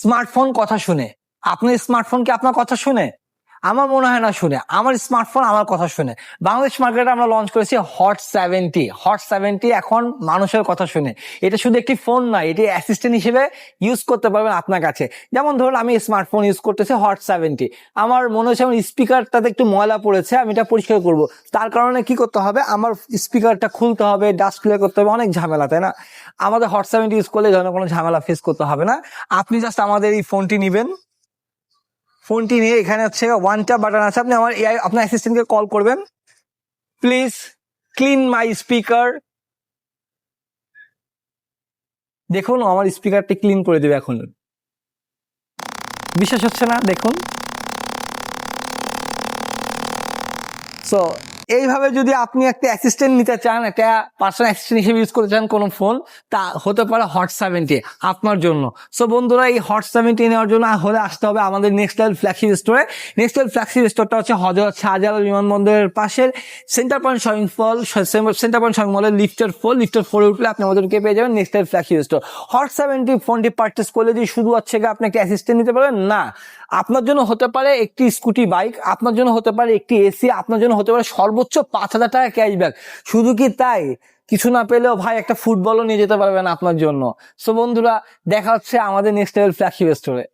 Smartphone কথা শুনে? আপনার স্মার্টফোন কি আপনার কথা শুনে? আমার মনে হয় না শুনে। আমার স্মার্টফোন আমার কথা শুনে। বাংলাদেশ মার্কেটে আমরা লঞ্চ করেছি হট 70 এখন মানুষের কথা শুনে। এটা শুধু একটি ফোন নয়, এটি অ্যাসিস্ট্যান্ট হিসেবে ইউজ করতে পারবেন আপনার কাছে। যেমন ধরুন আমি স্মার্টফোন ইউজ করতেছি হট 70, আমার মনে হচ্ছে আমার স্পিকারটাতে একটু ময়লা পড়েছে, আমি এটা পরিষ্কার করব। তার কারণে কি করতে হবে, আমার স্পিকারটা খুলতে হবে, ডাস্ট ক্লিয়ার করতে হবে, অনেক ঝামেলা, তাই না? আমাদের হট 70 ইউজ করলে ধরনের কোনো ঝামেলা ফেস করতে হবে না। আপনি জাস্ট আমাদের এই ফোনটি নিবেন, ফোনটি নিয়ে এখানে হচ্ছে ওয়ানটা বাটন আছে, আপনি আমার এআই আপনার অ্যাসিস্ট্যান্টকে কল করবেন, প্লিজ ক্লিন মাই স্পিকার। দেখুন আমার স্পিকারটি ক্লিন করে দেবে এখন। বিশ্বাস হচ্ছে না? দেখুন। সো এইভাবে যদি আপনি একটা অ্যাসিস্ট্যান্ট নিতে চান, একটা পার্সোনাল অ্যাসিস্ট্যান্ট হিসেবে ইউজ করতে চান কোনো ফোন, তা হতে পারে হট 70 আপনার জন্য। সো বন্ধুরা, এই হট 70 নেওয়ার জন্য হলে আসতে হবে আমাদের নেক্সট লেভেল ফ্ল্যাগশিপ স্টোরে। নেক্সট লেভেল ফ্ল্যাগশিপ স্টোরটা হচ্ছে হযরত শাহজালাল বিমানবন্দরের পাশের সেন্টার পয়েন্ট শপিং মলের লিফটের 4 উঠলে আপনি আমাদেরকে পেয়ে যাবেন next level flagship store. Hot 70 ফোনটি পারচেস করলে যে শুধু হচ্ছে আপনি একটা অ্যাসিস্ট্যান্ট নিতে পারবেন না, আপনার জন্য হতে পারে একটি স্কুটি বাইক, আপনার জন্য হতে পারে একটি এসি, আপনার জন্য হতে পারে সর্বোচ্চ 5,000 টাকা ক্যাশব্যাক। শুধু কি তাই, কিছু না পেলেও ভাই একটা ফুটবলও নিয়ে যেতে পারবেন আপনার জন্য। সো বন্ধুরা, দেখা হচ্ছে আমাদের নেক্সট লেভেল ফ্ল্যাগশিপ স্টোরে।